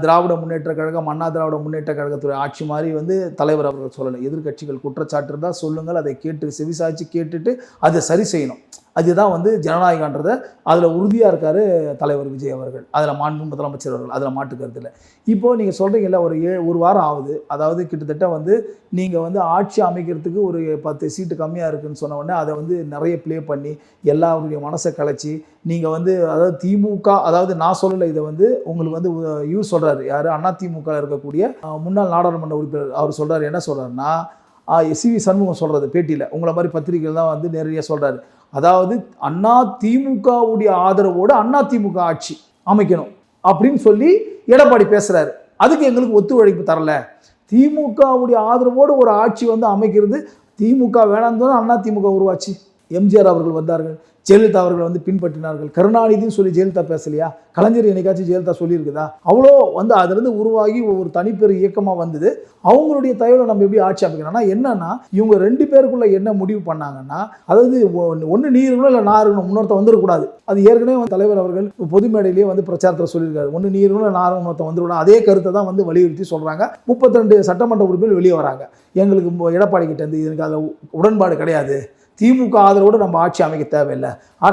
திராவிட முன்னேற்ற கழகம், அண்ணா திராவிட முன்னேற்ற கழகத்துடைய ஆட்சி மாதிரி வந்து தலைவர் அவர்கள் சொல்லலை. எதிர்க்கட்சிகள் குற்றச்சாட்டு இருந்தால் சொல்லுங்கள், அதை கேட்டு செவிசாய்ச்சி கேட்டுட்டு அதை சரி செய்யணும். அதுதான் வந்து ஜனநாயகன்றதை அதில் உறுதியாக இருக்கார் தலைவர் விஜய் அவர்கள், அதில் மாண்பு முதலமைச்சர் அவர்கள், அதில் மாட்டு கருத்து இல்லை. இப்போது நீங்கள் சொல்கிறீங்கல்ல ஒரு வாரம் ஆகுது, அதாவது கிட்டத்தட்ட வந்து நீங்கள் வந்து ஆட்சி அமைக்கிறதுக்கு ஒரு 10 சீட்டு கம்மியாக இருக்குதுன்னு சொன்ன உடனே அதை வந்து நிறைய ப்ளே பண்ணி எல்லாருடைய மனசை கலைச்சி நீங்கள் வந்து அதாவது திமுக, அதாவது நான் சொல்லலை, இதை வந்து உங்களுக்கு வந்து இவர் சொல்கிறாரு, யார் அதிமுக இருக்கக்கூடிய முன்னாள் நாடாளுமன்ற உறுப்பினர் அவர் சொல்கிறார். என்ன சொல்கிறாருன்னா, சிவி சண்முகம் சொல்கிறது பேட்டியில், உங்களை மாதிரி பத்திரிகைகள் தான் வந்து நேரடியாக சொல்கிறாரு. அதாவது அதிமுகவுடைய ஆதரவோடு அதிமுக ஆட்சி அமைக்கணும் அப்படின்னு சொல்லி எடப்பாடி பேசுகிறாரு. அதுக்கு எங்களுக்கு ஒத்துழைப்பு தரல. திமுகவுடைய ஆதரவோடு ஒரு ஆட்சி வந்து அமைக்கிறது, திமுக வேணான்னு தான் அதிமுக உருவாச்சு. எம்ஜிஆர் அவர்கள் வந்தார்கள், ஜெயலலிதா அவர்கள் வந்து பின்பற்றினார்கள். கருணாநிதினு சொல்லி ஜெயலலிதா பேசலையா? கலைஞர் என்னைக்காச்சும் ஜெயலலிதா சொல்லியிருக்குதா? அவ்வளோ வந்து அதுலேருந்து உருவாகி ஒரு தனிப்பெரு இயக்கமாக வந்தது. அவங்களுடைய தயவில் நம்ம எப்படி ஆட்சி அமைக்கணும்னா என்னன்னா, இவங்க 2 பேருக்குள்ள என்ன முடிவு பண்ணாங்கன்னா, அதாவது ஒன்று நீ இருக்கணும் இல்லை நான் இருக்கணும், இன்னொருத்த வந்துடக்கூடாது. அது ஏற்கனவே வந்து தலைவர் அவர்கள் பொது மேடையிலேயே வந்து பிரச்சாரத்தில் சொல்லியிருக்காரு, ஒன்று நீ இருக்கணும் இல்லை நான் இன்னொருத்த வந்துடக்கூடாது. அதே கருத்தை தான் வந்து வலியுறுத்தி சொல்கிறாங்க. 32 சட்டமன்ற உறுப்பினர்கள் வெளியே வராங்க. எங்களுக்கு எடப்பாடி கிட்ட இருந்து எனக்கு அதில் உடன்பாடு கிடையாது, திமுக ஆதரவோடு நம்ம ஆட்சி அமைக்க தேவையில்லை.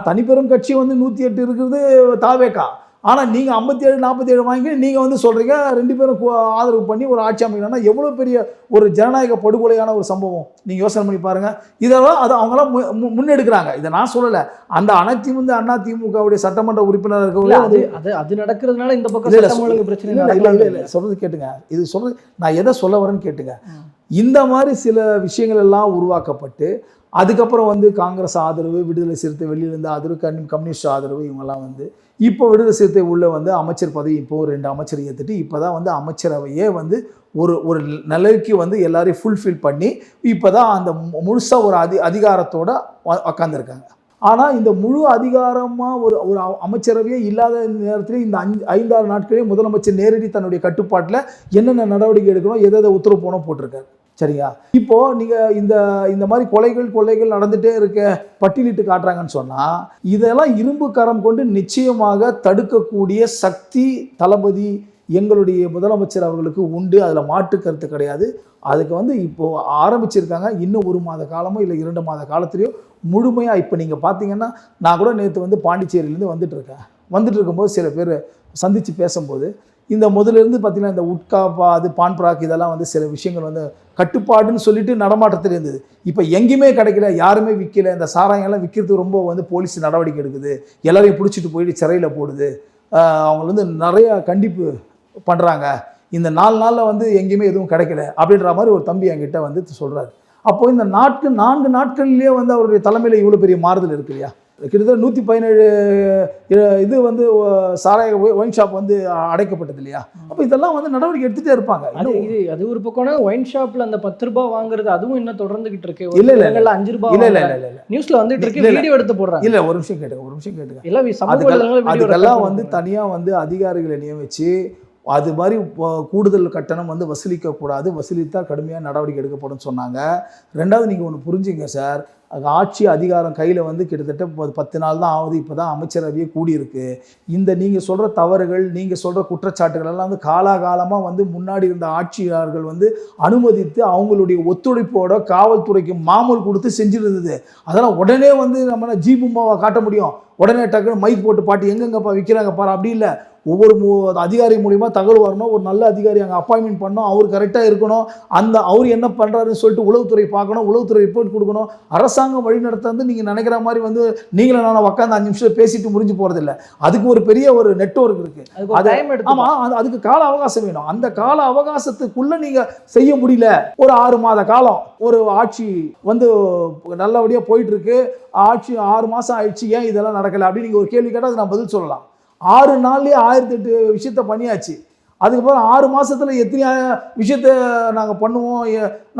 தனிப்பெரும் கட்சி வந்து 108 இருக்கிறது தாவேக்கா. ஆனால் நீங்கள் 57 47 வாங்கி நீங்கள் வந்து சொல்கிறீங்க 2 பேரும் ஆதரவு பண்ணி ஒரு ஆட்சி அமைக்கணும்னா எவ்வளோ பெரிய ஒரு ஜனநாயக படுகொலையான ஒரு சம்பவம். நீங்கள் யோசனை பண்ணி பாருங்கள். இதெல்லாம் அது அவங்களாம் முன்னெடுக்கிறாங்க. இதை நான் சொல்லலை, அந்த அனைத்து வந்து அதிமுகவுடைய சட்டமன்ற உறுப்பினர் இருக்கவங்களே அது நடக்கிறதுனால இந்த பக்கம் பிரச்சனை இல்லை சொல்கிறது கேட்டுங்க. இது சொல்கிறது நான் எதை சொல்ல வரேன்னு கேட்டுங்க. இந்த மாதிரி சில விஷயங்கள் எல்லாம் உருவாக்கப்பட்டு அதுக்கப்புறம் வந்து காங்கிரஸ் ஆதரவு, விடுதலை சிறுத்தை வெளியிலேருந்து ஆதரவு, கம்யூனிஸ்ட் ஆதரவு, இவங்கெல்லாம் வந்து இப்போ விடுதலை சிறுத்தை உள்ள வந்து அமைச்சர் பதவி இப்போது 2 அமைச்சர் ஏற்றுட்டு இப்போ தான் வந்து அமைச்சரவையே வந்து ஒரு நிலைக்கு வந்து எல்லாரையும் ஃபுல்ஃபில் பண்ணி இப்போ தான் அந்த முழுசாக ஒரு அதிகாரத்தோடு உக்காந்துருக்காங்க. ஆனால் இந்த முழு அதிகாரமாக ஒரு அமைச்சரவையே இல்லாத நேரத்தில் இந்த 5-6 நாட்களே முதலமைச்சர் நேரடி தன்னுடைய கட்டுப்பாட்டில் என்னென்ன நடவடிக்கை எடுக்கணும், எதை உத்தரவு போனோம் போட்டிருக்காரு. சரியா? இப்போது நீங்கள் இந்த மாதிரி கொலைகள் நடந்துகிட்டே இருக்க பட்டியலிட்டு காட்டுறாங்கன்னு சொன்னால் இதெல்லாம் இரும்பு கரம் கொண்டு நிச்சயமாக தடுக்கக்கூடிய சக்தி தளபதி எங்களுடைய முதலமைச்சர் அவர்களுக்கு உண்டு. அதில் மாற்று கருத்து கிடையாது. அதுக்கு வந்து இப்போது ஆரம்பிச்சிருக்காங்க. இன்னும் 1 மாத காலமோ இல்லை 2 மாத காலத்திலையோ முழுமையாக இப்போ நீங்கள் பார்த்தீங்கன்னா, நான் கூட நேற்று வந்து பாண்டிச்சேரியிலேருந்து வந்துட்டு இருக்கும்போது சில பேர் சந்தித்து பேசும்போது இந்த முதலிருந்து பார்த்திங்கன்னா இந்த உட்கா அது பான்பராக் இதெல்லாம் வந்து சில விஷயங்கள் வந்து கட்டுப்பாடுன்னு சொல்லிட்டு நடமாட்டத்தில் இருந்தது. இப்போ எங்கேயுமே கிடைக்கல, யாருமே விற்கல. இந்த சாராயங்கள்லாம் விற்கிறது ரொம்ப வந்து போலீஸ் நடவடிக்கை எடுக்குது, எல்லாரையும் பிடிச்சிட்டு போயிட்டு சிறையில் போடுது, அவங்க வந்து நிறைய கண்டிப்பு பண்ணுறாங்க. இந்த 4 நாளில் வந்து எங்கேயுமே எதுவும் கிடைக்கல அப்படின்ற மாதிரி ஒரு தம்பி என்கிட்ட வந்து சொல்கிறாரு. அப்போது இந்த 4 நாட்கள்லேயே வந்து அவருடைய தலைமையில் இவ்வளோ பெரிய மாறுதல் இருக்கு இல்லையா? கிட்டத்தட்ட 117 இது வந்து சாராய ஒயின் ஷாப் வந்து அடைக்கப்பட்டது இல்லையா? அப்போ இதெல்லாம் வந்து நடவடிக்கை எடுத்துகிட்டே இருப்பாங்க. அது ஒரு பக்கம்னா ஒயின் ஷாப்பில் அந்த 10 ரூபாய் வாங்குறது அதுவும் இன்னும் தொடர்ந்துகிட்டு இருக்கு. இல்லை 5 ரூபாய் இல்லை நியூஸில் வந்துட்டு இருக்கு, வீடியோ எடுத்து போடுறாங்க. இல்லை ஒரு நிமிஷம் கேட்டுங்க எல்லாம் அதுக்கெல்லாம் வந்து தனியாக வந்து அதிகாரிகளை நியமித்து அது மாதிரி கூடுதல் கட்டணம் வந்து வசூலிக்கக்கூடாது, வசூலித்தால் கடுமையாக நடவடிக்கை எடுக்கப்படும் சொன்னாங்க. 2வது நீங்கள் ஒன்று புரிஞ்சுங்க சார், ஆட்சி அதிகாரம் கையில் வந்து கிட்டத்தட்ட 10 நாள் தான் ஆகுது. இப்போ தான் அமைச்சரவையே கூடியிருக்கு. இந்த நீங்கள் சொல்கிற தவறுகள், நீங்கள் சொல்கிற குற்றச்சாட்டுகள் எல்லாம் வந்து காலாகாலமாக வந்து முன்னாடி இருந்த ஆட்சியாளர்கள் வந்து அனுமதித்து அவங்களுடைய ஒத்துழைப்போட காவல்துறைக்கு மாமூல் கொடுத்து செஞ்சுருந்தது. அதெல்லாம் உடனே வந்து நம்ம ஜீபும்மாவை காட்ட முடியும், உடனே டக்குன்னு மைக் போட்டு பாட்டு எங்கெங்கப்பா விற்கிறாங்க பாரு, அப்படி இல்லை. ஒவ்வொரு அதிகாரி மூலிமா தகவல் வரணும், ஒரு நல்ல அதிகாரி அங்கே அப்பாயின்மெண்ட் பண்ணணும், அவர் கரெக்டாக இருக்கணும், அவர் என்ன பண்ணுறாருன்னு சொல்லிட்டு உளவுத்துறை பார்க்கணும், உளவுத்துறை ரிப்போர்ட் கொடுக்கணும். அரசாங்கம் வழி நடத்த வந்து நீங்கள் நினைக்கிற மாதிரி வந்து நீங்களும் நான் உட்காந்து 5 நிமிஷம் பேசிட்டு முடிஞ்சு போகிறதில்ல. அதுக்கு ஒரு பெரிய ஒரு நெட்வொர்க் இருக்குது. ஆமாம், அதுக்கு கால அவகாசம் வேணும். அந்த கால அவகாசத்துக்குள்ளே நீங்கள் செய்ய முடியல. ஒரு 6 மாத காலம் ஒரு ஆட்சி வந்து நல்லபடியாக போயிட்டுருக்கு, ஆட்சி 6 மாதம் ஆயிடுச்சு, ஏன் இதெல்லாம் நடக்கலை அப்படின்னு நீங்கள் ஒரு கேள்வி கேட்டால் அது நான் பதில் சொல்லலாம். 6 நாள்லேயே 1008 விஷயத்த பண்ணியாச்சு. அதுக்கப்புறம் 6 மாதத்தில் எத்தனை விஷயத்த நாங்கள் பண்ணுவோம்,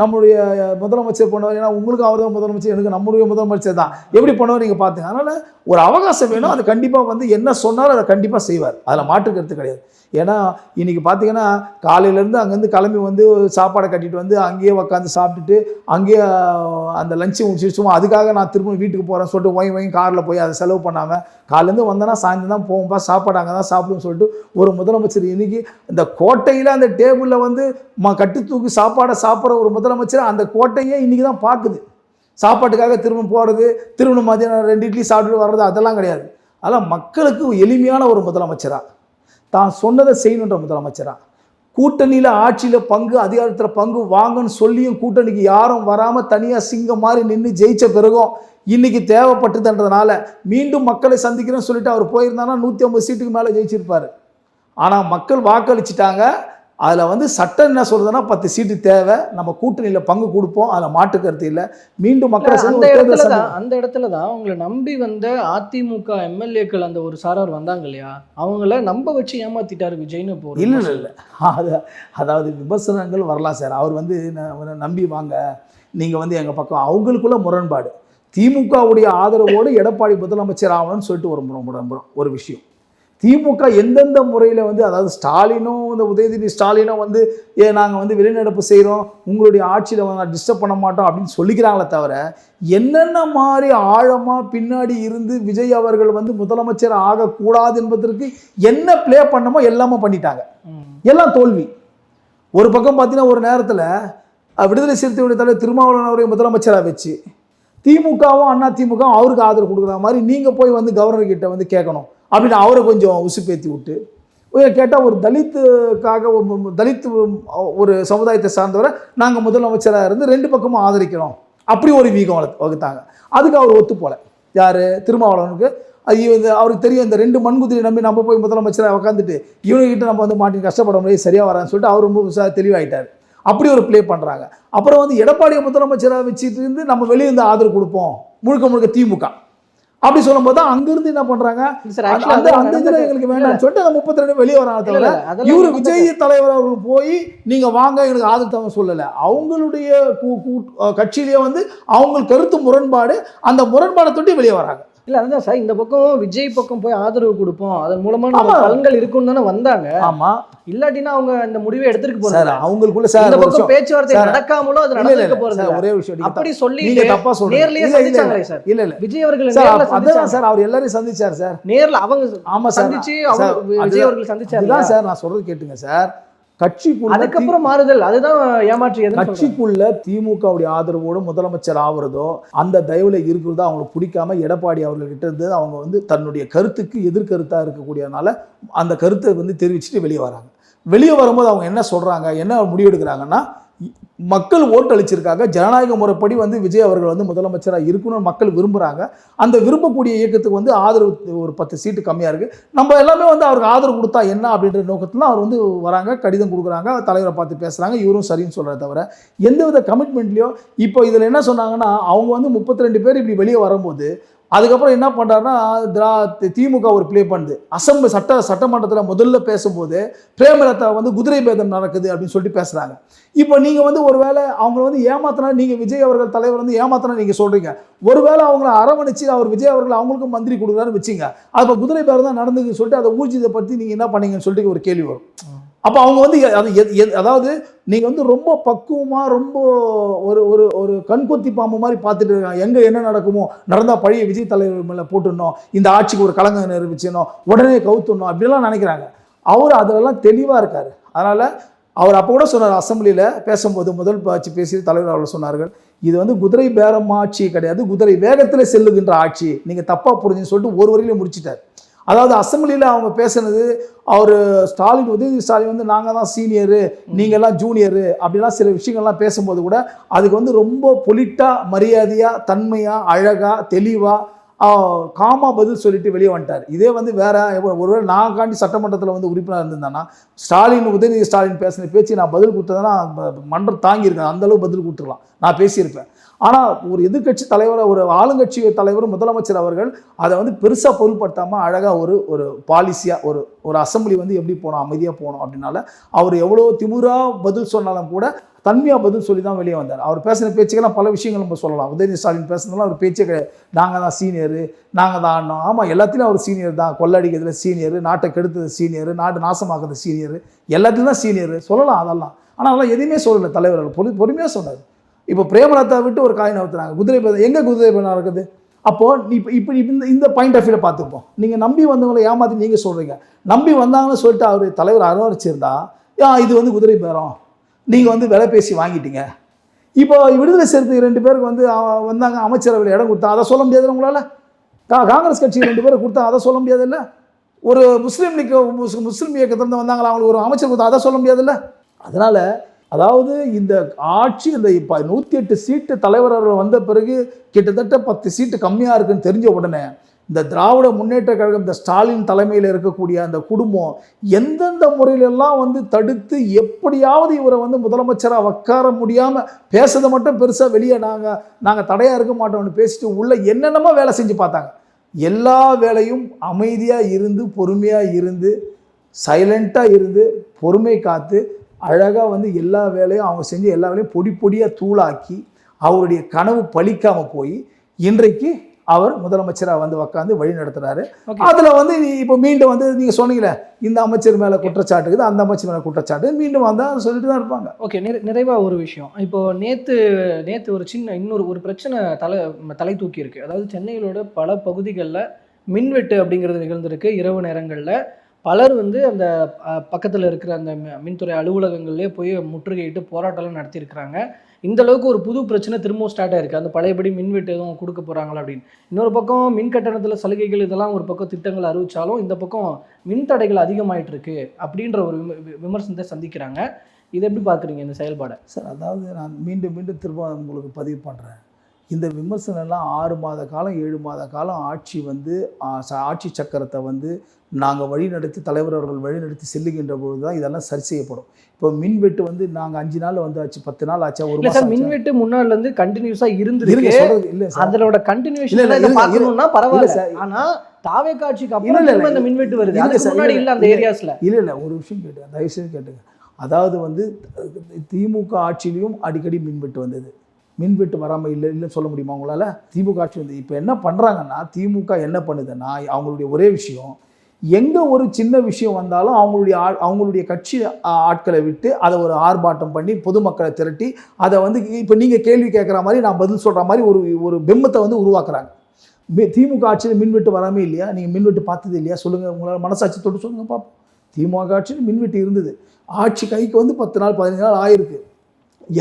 நம்மளுடைய முதலமைச்சர் பண்ணுவார். ஏன்னா உங்களுக்கு அவர் தான் முதலமைச்சர், எனக்கு நம்மளுடைய முதலமைச்சர் தான், எப்படி பண்ணுவார் நீங்கள் பார்த்துங்க. அதனால் ஒரு அவகாசம் வேணும். அது கண்டிப்பாக வந்து என்ன சொன்னாலும் அதை கண்டிப்பாக செய்வார், அதில் மாற்று கருத்து கிடையாது. ஏன்னா இன்றைக்கி பார்த்தீங்கன்னா காலையிலேருந்து அங்கேருந்து கிளம்பி வந்து சாப்பாடை கட்டிட்டு வந்து அங்கேயே உட்காந்து சாப்பிட்டுட்டு அங்கேயே அந்த லஞ்சு முடிச்சிடுச்சுமோ அதுக்காக நான் திரும்ப வீட்டுக்கு போகிறேன்னு சொல்லிட்டு வாங்கி காரில் போய் அதை செலவு பண்ணாமல் காலையிலேருந்து வந்தேன்னா சாயந்தரம் தான் போகும்பா, சாப்பாடு அங்கே தான் சாப்பிடுன்னு சொல்லிட்டு ஒரு முதலமைச்சர் இன்றைக்கி இந்த கோட்டையில் அந்த டேபிளில் வந்து கட்டு தூக்கி சாப்பாடை சாப்பிட்ற ஒரு முதலமைச்சர் அந்த கோட்டையே இன்றைக்கி தான் பார்க்குது. சாப்பாட்டுக்காக திரும்ப போகிறது, திரும்ப மதியானம் 2 இட்லி சாப்பிட்டு வர்றது அதெல்லாம் கிடையாது. அதெல்லாம் மக்களுக்கு எளிமையான ஒரு முதலமைச்சராக, தான் சொன்னதை செய்யணுன்ற முதலமைச்சராக, கூட்டணியில் ஆட்சியில் பங்கு அதிகாரத்தில் பங்கு வாங்கன்னு சொல்லியும் கூட்டணிக்கு யாரும் வராமல் தனியாக சிங்கம் மாதிரி நின்று ஜெயித்த பிறகும் இன்றைக்கி தேவைப்பட்டதுன்றதுனால மீண்டும் மக்களை சந்திக்கிறேன்னு சொல்லிட்டு அவர் போயிருந்தாங்கன்னா 150 சீட்டுக்கு மேலே ஜெயிச்சிருப்பார். ஆனால் மக்கள் வாக்களிச்சிட்டாங்க. அதில் வந்து சட்டம் என்ன சொல்றதுன்னா 10 சீட்டு தேவை, நம்ம கூட்டணியில் பங்கு கொடுப்போம், அதில் மாற்று கருத்து இல்லை. மீண்டும் மக்களை அந்த இடத்துல தான் உங்களை நம்பி வந்த அதிமுக எம்எல்ஏக்கள் அந்த ஒரு சாரார் வந்தாங்க இல்லையா, அவங்கள நம்ப வச்சு ஏமாத்திட்டாரு விஜய்னு போகிறோம். இல்லை அதாவது விமர்சனங்கள் வரலாம் சார். அவர் வந்து நம்பி வாங்க, நீங்கள் வந்து எங்கள் பக்கம், அவங்களுக்குள்ள முரண்பாடு. திமுகவுடைய ஆதரவோடு எடப்பாடி முதலமைச்சர் ஆகணும்னு சொல்லிட்டு ஒரு விஷயம். திமுக எந்தெந்த முறையில் வந்து, அதாவது ஸ்டாலினும் இந்த உதயநிதி ஸ்டாலினும் வந்து நாங்கள் வந்து வெளிநடப்பு செய்கிறோம், உங்களுடைய ஆட்சியில் டிஸ்டர்ப் பண்ண மாட்டோம் அப்படின்னு சொல்லிக்கிறாங்களே தவிர, என்னென்ன மாதிரி ஆழமாக பின்னாடி இருந்து விஜய் அவர்கள் வந்து முதலமைச்சர் ஆகக்கூடாது என்பதற்கு என்ன ப்ளே பண்ணமோ எல்லாமே பண்ணிட்டாங்க. எல்லாம் தோல்வி. ஒரு பக்கம் பார்த்தீங்கன்னா ஒரு நேரத்தில் விடுதலை சிறுத்தைகளுடைய தலைவர் திருமாவளவன் அவரை முதலமைச்சராக வச்சு திமுகவும் அண்ணா திமுகவும் அவருக்கு ஆதரவு கொடுக்குற மாதிரி நீங்கள் போய் வந்து கவர்னர்கிட்ட வந்து கேட்கணும் அப்படின்னு அவரை கொஞ்சம் உசுப்பேற்றி விட்டு கேட்டால் ஒரு தலித் ஒரு சமுதாயத்தை சார்ந்தவரை நாங்கள் முதலமைச்சராக இருந்து 2 பக்கமும் ஆதரிக்கிறோம் அப்படி ஒரு வீகம் வகுத்தாங்க. அதுக்கு அவர் ஒத்து போல. யார்? திருமாவளவனுக்கு. அது வந்து அவருக்கு தெரியும், இந்த 2 மண்குதிரை நம்பி நம்ம போய் முதலமைச்சராக உட்காந்துட்டு இவங்ககிட்ட நம்ம வந்து மாட்டி கஷ்டப்பட முடியாது, சரியாக வரான்னு சொல்லிட்டு அவர் ரொம்ப தெளிவாயிட்டார். அப்படி ஒரு ப்ளே பண்ணுறாங்க. அப்புறம் வந்து எடப்பாடியை முதலமைச்சராக வச்சுட்டு இருந்து நம்ம வெளியே இருந்து ஆதரவு கொடுப்போம் முழுக்க திமுக அப்படி சொல்லும்போது தான் அங்கிருந்து என்ன பண்றாங்க, அந்த இதில் எங்களுக்கு வேண்டாம்னு சொல்லிட்டு அந்த 32 வெளியே வராங்க. தவிர இவரு விஜய் தலைவர் அவர்கள் போய் நீங்க வாங்க எனக்கு ஆதரவு சொல்லலை. அவங்களுடைய கட்சியிலேயே வந்து அவங்க கருத்து முரண்பாடு, அந்த முரண்பாடை தொட்டி வெளியே வராங்க. இல்லை அதுதான் சார், இந்த பக்கம் விஜய் பக்கம் போய் ஆதரவு கொடுப்போம், அதன் மூலமா நம்ம பலன்கள் இருக்குன்னு தானே வந்தாங்க. ஆமா, இல்லாட்டினா அவங்க இந்த முடிவை எடுத்துட்டு போறாங்க. அவங்களுக்குள்ள சார் இந்த பக்கம் பேச்சுவார்த்தை நடக்காமலும் அது நடக்க போறது ஒரே விஷயம். அப்படி சொல்லி நீங்க தப்பா சொல்றீங்க. நேர்லயே சந்திச்சாங்களே சார். இல்ல விஜய் அவர்கள் நேர்ல சந்திச்சாங்க சார். அவர் எல்லாரையும் சந்திச்சார் சார். நேர்ல அவங்க ஆமா சார் சந்திச்சு விஜய் அவர்கள் சந்திச்சாரு. அதான் சார் நான் சொல்றது கேட்டுங்க சார். கட்சிக்குள்ள அதுக்கப்புறம் மாறுதல், அதுதான் ஏமாற்றியது. கட்சிக்குள்ள திமுகவுடைய ஆதரவோடு முதலமைச்சர் ஆவறதோ அந்த தயவுல இருக்கிறதோ அவங்களுக்கு பிடிக்காம எடப்பாடி அவர்கள்கிட்ட இருந்து அவங்க வந்து தன்னுடைய கருத்துக்கு எதிர்கருத்தா இருக்கக்கூடியனால அந்த கருத்தை வந்து தெரிவிச்சுட்டு வெளியே வராங்க. வெளியே வரும்போது அவங்க என்ன சொல்றாங்க, என்ன முடிவெடுக்கிறாங்கன்னா, மக்கள் ஓட்டு அளிச்சிருக்காங்க, ஜனநாயக முறைப்படி வந்து விஜய் அவர்கள் வந்து முதலமைச்சராக இருக்கணும்னு மக்கள் விரும்புகிறாங்க. அந்த விரும்பக்கூடிய இயக்கத்துக்கு வந்து ஆதரவு ஒரு 10 சீட்டு கம்மியாக இருக்குது, நம்ம எல்லாமே வந்து அவருக்கு ஆதரவு கொடுத்தா என்ன அப்படின்ற நோக்கத்தில் அவர் வந்து வராங்க, கடிதம் கொடுக்குறாங்க, தலைவரை பார்த்து பேசுகிறாங்க, இவரும் சரின்னு சொல்கிறத தவிர எந்தவித கமிட்மெண்ட்லையோ. இப்போ இதில் என்ன சொன்னாங்கன்னா, அவங்க வந்து 32 பேர் இப்படி வெளியே வரும்போது அதுக்கப்புறம் என்ன பண்ணுறாருன்னா, திமுக ஒரு ப்ளே பண்ணுது. சட்டமன்றத்தில் முதல்ல பேசும்போது பிரேமலதா வந்து குதிரை பேதம் நடக்குது அப்படின்னு சொல்லிட்டு பேசுகிறாங்க. இப்போ நீங்கள் வந்து ஒருவேளை அவங்கள வந்து ஏமாத்தினா, நீங்கள் விஜய் அவர்கள் தலைவர் வந்து ஏமாத்தினா நீங்கள் சொல்கிறீங்க, ஒருவேளை அவங்கள அரவணைச்சு அவர் விஜய் அவர்கள் அவங்களுக்கும் மந்திரி கொடுக்குறாருன்னு வச்சுங்க, அது இப்போ குதிரை பேதம் தான் நடந்துன்னு சொல்லிட்டு அதை ஊர்ஜிதப்படுத்தி நீங்கள் என்ன பண்ணீங்கன்னு சொல்லிட்டு ஒரு கேள்வி வரும். அப்போ அவங்க வந்து அதாவது நீங்கள் வந்து ரொம்ப பக்குவமாக ரொம்ப ஒரு கண்கொத்தி பாம்பு மாதிரி பார்த்துட்டு இருக்காங்க. எங்கே என்ன நடக்குமோ, நடந்தால் பழைய விஜய் தலைவர் மேலே போட்டுடணும், இந்த ஆட்சிக்கு ஒரு கலங்க நிரூபிச்சணும், உடனே கவுத்துடணும் அப்படிலாம் நினைக்கிறாங்க. அவர் அதிலெல்லாம் தெளிவாக இருக்கார். அதனால் அவர் அப்போ கூட சொன்னார், அசம்பிளியில் பேசும்போது முதல் ஆட்சி பேசி தலைவர் அவர்கள் சொன்னார்கள், இது வந்து குதிரை பேரம் ஆட்சி கிடையாது, குதிரை வேகத்தில் செல்லுகின்ற ஆட்சி, நீங்கள் தப்பாக புரிஞ்சுன்னு சொல்லிட்டு ஒரு வரையில முடிச்சிட்டார். அதாவது அசம்பிளியில் அவங்க பேசுனது, அவர் ஸ்டாலின் உதயநிதி ஸ்டாலின் வந்து நாங்கள் தான் சீனியரு, நீங்கள்லாம் ஜூனியரு அப்படிலாம் சில விஷயங்கள்லாம் பேசும்போது கூட அதுக்கு வந்து ரொம்ப பொலிட்டாக மரியாதையாக தன்மையாக அழகாக தெளிவாக காமா பதில் சொல்லிட்டு வெளியே வந்துட்டார். இதே வந்து வேற ஒருவேளை நான் காண்டி சட்டமன்றத்தில் வந்து உறுப்பினர் இருந்திருந்தேன்னா, ஸ்டாலின் உதயநிதி ஸ்டாலின் பேசின பேச்சு நான் பதில் கொடுத்ததுன்னா மன்றம் தாங்கியிருக்கேன், அந்தளவு பதில் கொடுத்துருக்கலாம், நான் பேசியிருப்பேன். ஆனால் ஒரு எதிர்கட்சி தலைவர், ஒரு ஆளுங்கட்சி தலைவர் முதலமைச்சர் அவர்கள் அதை வந்து பெருசாக பொருள்படுத்தாமல் அழகாக ஒரு பாலிசியாக ஒரு அசம்பிளி வந்து எப்படி போகணும், அமைதியாக போகணும் அப்படின்னால அவர் எவ்வளோ திமுறாக பதில் சொன்னாலும் கூட தன்மையாக பதில் சொல்லி தான் வெளியே வந்தார். அவர் பேசின பேச்சுக்கெல்லாம் பல விஷயங்கள் நம்ம சொல்லலாம். உதயநிதி ஸ்டாலின் பேசுனதுலாம் அவர் பேச்சே கிடையாது, நாங்கள் தான் சீனியரு, நாங்கள் தான் அண்ணா. ஆமாம், எல்லாத்துலேயும் அவர் சீனியர் தான், கொள்ளடிக்கிறதுல சீனியரு, நாட்டை கெடுத்தது சீனியரு, நாட்டு நாசமாக்குறது சீனியரு, எல்லாத்துலேயும் தான் சீனியரு சொல்லலாம் அதெல்லாம். ஆனால் அதெல்லாம் எதுவுமே சொல்லலை தலைவர்கள், பொறுமையாக சொன்னார். இப்போ பிரேமலதா விட்டு ஒரு காய் நவுத்துறாங்க, குதிரை பேதம் எங்கே குதிரை பேதம் நடக்குது? அப்போது இப்படி இந்த பாயிண்ட் ஆஃப் வியூவில் பார்த்துப்போம். நீங்கள் நம்பி வந்தவங்களை ஏமாற்றி நீங்கள் சொல்கிறீங்க, நம்பி வந்தாங்கன்னு சொல்லிட்டு அவர் தலைவர் அரவணைச்சிருந்தா இது வந்து குதிரை பேரம், நீங்கள் வந்து விலை பேசி வாங்கிட்டீங்க, இப்போ விடுதலை சிறுத்தை 2 பேருக்கு வந்து வந்தாங்க, அமைச்சரவையில் இடம் கொடுத்தா, அதை சொல்ல முடியாது உங்களால்? காங்கிரஸ் கட்சி 2 பேரை கொடுத்தா அதை சொல்ல முடியாதுல்ல? ஒரு முஸ்லீம் லீக் முஸ்லீம் இயக்கத்திலிருந்து வந்தாங்களா, அவங்களுக்கு ஒரு அமைச்சர் கொடுத்தா அதை சொல்ல முடியாதுல்ல? அதனால் அதாவது இந்த ஆட்சி இந்த இப்போ 108 சீட்டு தலைவர்கள் வந்த பிறகு கிட்டத்தட்ட 10 சீட்டு கம்மியாக இருக்குன்னு தெரிஞ்ச உடனே இந்த திராவிட முன்னேற்ற கழகம், இந்த ஸ்டாலின் தலைமையில் இருக்கக்கூடிய அந்த குடும்பம் எந்தெந்த முறையிலெல்லாம் வந்து தடுத்து எப்படியாவது இவரை வந்து முதலமைச்சராக உட்கார முடியாமல் பேசுறதை மட்டும் பெருசாக வெளியே நாங்கள் தடையாக இருக்க மாட்டோம்னு பேசிட்டு உள்ள என்னென்னமோ வேலை செஞ்சு பார்த்தாங்க. எல்லா வேலையும் அமைதியாக இருந்து, பொறுமையாக இருந்து, சைலண்ட்டாக இருந்து, பொறுமை காத்து அழகாக வந்து எல்லா வேலையும் அவங்க செஞ்சு எல்லா வேலையும் பொடி பொடியாக தூளாக்கி அவருடைய கனவு பலிக்காமல் போய் இன்றைக்கு அவர் முதலமைச்சராக வந்து உட்காந்து வழி நடத்துகிறாரு. அதில் வந்து இப்போ மீண்டும் வந்து நீங்கள் சொன்னீங்களே, இந்த அமைச்சர் மேலே குற்றச்சாட்டுக்குது, அந்த அமைச்சர் மேலே குற்றச்சாட்டு, மீண்டும் வந்தால் சொல்லிட்டு தான் இருப்பாங்க. ஓகே, நிறைவாக ஒரு விஷயம். இப்போது நேற்று ஒரு சின்ன இன்னொரு பிரச்சனை தலை தூக்கி இருக்குது. அதாவது சென்னையிலோட பல பகுதிகளில் மின்வெட்டு அப்படிங்கிறது நிகழ்ந்திருக்கு. இரவு நேரங்களில் பலர் வந்து அந்த பக்கத்தில் இருக்கிற அந்த மின்துறை அலுவலகங்கள்லேயே போய் முற்றுகையிட்டு போராட்டம்லாம் நடத்தியிருக்கிறாங்க. இந்த அளவுக்கு ஒரு புது பிரச்சனை திரும்பவும் ஸ்டார்ட் ஆயிருக்கு. அந்த பழையபடி மின்வெட்டு எதுவும் கொடுக்க போகிறாங்களா அப்படின்னு. இன்னொரு பக்கம் மின் கட்டணத்தில் சலுகைகள் இதெல்லாம் ஒரு பக்கம் திட்டங்கள் அறிவித்தாலும் இந்த பக்கம் மின் தடைகள் அதிகமாயிட்டு இருக்கு அப்படின்ற ஒரு விமர்சனத்தை சந்திக்கிறாங்க. இதை எப்படி பார்க்குறீங்க இந்த செயல்பாடை? சார், அதாவது நான் மீண்டும் திரும்ப உங்களுக்கு பதிவு பண்ணுறேன். இந்த விமர்சனம்லாம் 6 மாத காலம் 7 மாத காலம் ஆட்சி சக்கரத்தை வந்து நாங்கள் வழிநடத்தி, தலைவர் அவர்கள் வழிநடத்தி செல்லுகின்ற பொழுது தான் இதெல்லாம் சரி செய்யப்படும். இப்போ மின்வெட்டு வந்து நாங்கள் 5 நாள் வந்து ஆச்சு, 10 நாள் ஆச்சா, ஒரு மாதம் மின்வெட்டு முன்னாடிலேருந்து கண்டினியூஸாக இருந்துருக்கு. இல்லை, அதோட கண்டினியூஷன் பார்க்கணும்னா பரவாயில்ல சார். ஆனால் தாவே காட்சிக்கு அப்புறம் இந்த மின்வெட்டு வருது, அதுக்கு முன்னாடி இல்லை அந்த ஏரியாஸில். இல்லை, ஒரு விஷயம் கேட்டுங்க, தயவுசெய்து கேட்டுங்க. அதாவது வந்து திமுக ஆட்சியிலையும் அடிக்கடி மின்வெட்டு வந்தது. மின்வெட்டு வராமல் இல்லைன்னு சொல்ல முடியுமா உங்களால்? திமுக ஆட்சி வந்து இப்போ என்ன பண்ணுறாங்கன்னா, திமுக என்ன பண்ணுதுன்னா, அவங்களுடைய ஒரே விஷயம், எங்கே ஒரு சின்ன விஷயம் வந்தாலும் அவங்களுடைய கட்சி ஆட்களை விட்டு அதை ஒரு ஆர்ப்பாட்டம் பண்ணி பொதுமக்களை திரட்டி அதை வந்து இப்போ நீங்கள் கேள்வி கேட்குற மாதிரி நான் பதில் சொல்கிற மாதிரி ஒரு பிம்பத்தை வந்து உருவாக்குறாங்க. திமுக ஆட்சியில் மின்வெட்டு வராமல் இல்லையா? நீங்கள் மின்வெட்டு பார்த்தது இல்லையா? சொல்லுங்கள், உங்களால் மனசாட்சி தொட்டு சொல்லுங்கள் பார்ப்போம். திமுக ஆட்சியில் மின்வெட்டு இருந்தது. ஆட்சி கைக்கு வந்து 10 நாள் 15 நாள் ஆயிருக்கு.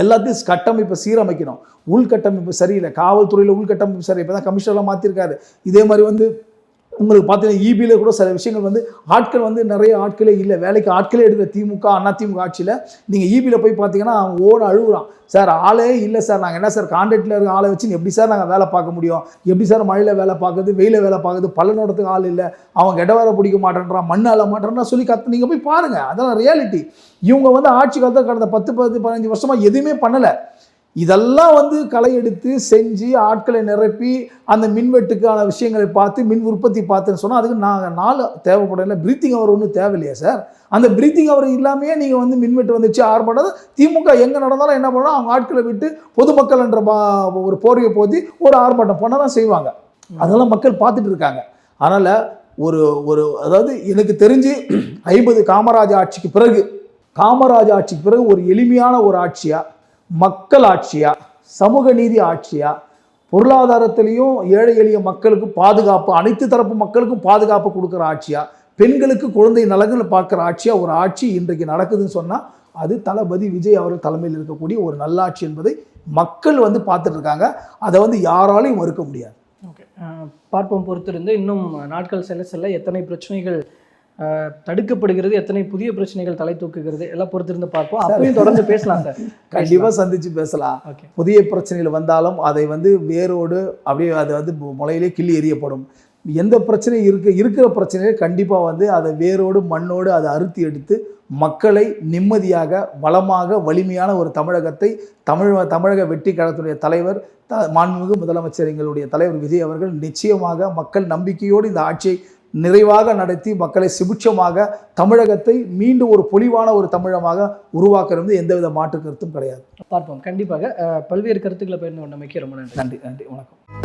எல்லாத்தையும் கட்டமைப்பை சீரமைக்கணும். உள்கட்டமைப்பு சரியில்லை, காவல்துறையில் உள்கட்டமைப்பு சரி, இப்போ தான் கமிஷனர்லாம் மாற்றிருக்காரு. இதே மாதிரி வந்து உங்களுக்கு பார்த்தீங்கன்னா இபியில் கூட சில விஷயங்கள் வந்து ஆட்கள் வந்து நிறைய ஆட்களே இல்லை, வேலைக்கு ஆட்களே எடுக்கிற திமுக அதிமுக ஆட்சியில் நீங்கள் இபியில் போய் பார்த்தீங்கன்னா அவன் ஓன அழுகுறான், சார் ஆளே இல்லை சார், நாங்கள் என்ன சார் கான்ட்ராக்டில் இருக்க ஆளை வச்சு எப்படி சார் நாங்கள் வேலை பார்க்க முடியும், எப்படி சார் மழையில் வேலை பார்க்குறது, வெயிலில் வேலை பார்க்குறது, பல்லனோடத்துக்கு ஆள் இல்லை, அவன் கெட்ட வேலை பிடிக்க மாட்டேன்றான், மண் அள்ள மாட்டேன்றான் சொல்லி நீங்கள் போய் பாருங்கள். அதெல்லாம் ரியாலிட்டி. இவங்க வந்து ஆட்சி காலத்தில் கடந்த 10-15 வருஷமாக எதுவுமே பண்ணலை. இதெல்லாம் வந்து களை எடுத்து செஞ்சு ஆட்களை நிரப்பி அந்த மின்வெட்டுக்கான விஷயங்களை பார்த்து மின் உற்பத்தி பார்த்துன்னு சொன்னால் அதுக்கு நாங்கள் நாள் தேவைப்படலை. பிரீத்திங் அவர் ஒன்றும் தேவையில்லையா சார்? அந்த பிரீத்திங் அவர் இல்லாமையே நீங்கள் வந்து மின்வெட்டு வந்துச்சு ஆர்ப்பாட்டது. திமுக எங்கே நடந்தாலும் என்ன பண்ணால் அவங்க ஆட்களை விட்டு பொதுமக்கள் என்ற ஒரு போர்வையை போற்றி ஒரு ஆர்ப்பாட்டம் பண்ண தான் செய்வாங்க. அதெல்லாம் மக்கள் பார்த்துட்டு இருக்காங்க. அதனால் அதாவது எனக்கு தெரிஞ்சு 50 காமராஜ் ஆட்சிக்கு பிறகு ஒரு எளிமையான ஒரு ஆட்சியாக, மக்கள் ஆட்சியா, சமூக நீதி ஆட்சியா, பொருளாதாரத்திலையும் ஏழை எளிய மக்களுக்கு பாதுகாப்பு, அனைத்து தரப்பு மக்களுக்கும் பாதுகாப்பு கொடுக்குற ஆட்சியா, பெண்களுக்கு குழந்தை நலங்களை பார்க்குற ஆட்சியா ஒரு ஆட்சி இன்றைக்கு நடக்குதுன்னு சொன்னால் அது தளபதி விஜய் அவர்கள் தலைமையில் இருக்கக்கூடிய ஒரு நல்லாட்சி என்பதை மக்கள் வந்து பார்த்துட்டு இருக்காங்க. அதை வந்து யாராலையும் மறுக்க முடியாது. ஓகே, பார்ப்போம் பொறுத்திருந்து. இன்னும் நாட்கள் செல்ல எத்தனை பிரச்சனைகள் தடுக்கப்படுகிறது, எத்தனை புதிய பிரச்சனைகள் தலை தூக்குகிறது எல்லாம் பொறுத்திருந்து பார்ப்போம். அப்பயும் தொடர்ந்து பேசலாம் சார், கண்டிப்பாக சந்திச்சு பேசலாம். புதிய பிரச்சனைகள் வந்தாலும் அதை வந்து வேரோடு அப்படியே அதை வந்து முளையிலே கிள்ளி எறியப்படும். எந்த பிரச்சனை இருக்கிற பிரச்சனையை கண்டிப்பாக வந்து அதை வேரோடு மண்ணோடு அதை அறுத்தி எடுத்து மக்களை நிம்மதியாக, வளமாக, வலிமையான ஒரு தமிழகத்தை தமிழக வெற்றி கழகத்துடைய தலைவர் மாண்புமிகு முதலமைச்சர் எங்களுடைய தலைவர் விஜய் அவர்கள் நிச்சயமாக மக்கள் நம்பிக்கையோடு இந்த ஆட்சியை நிறைவாக நடத்தி மக்களை சுபிட்சமாக தமிழகத்தை மீண்டும் ஒரு பொலிவான ஒரு தமிழகமாக உருவாக்குறது எந்தவித மாற்று கருத்தும் கிடையாது. பார்ப்போம். கண்டிப்பாக பல்வேறு கருத்துக்களை பகிர்ந்து கொண்டமைக்கு ரொம்ப நன்றி. நன்றி, வணக்கம்.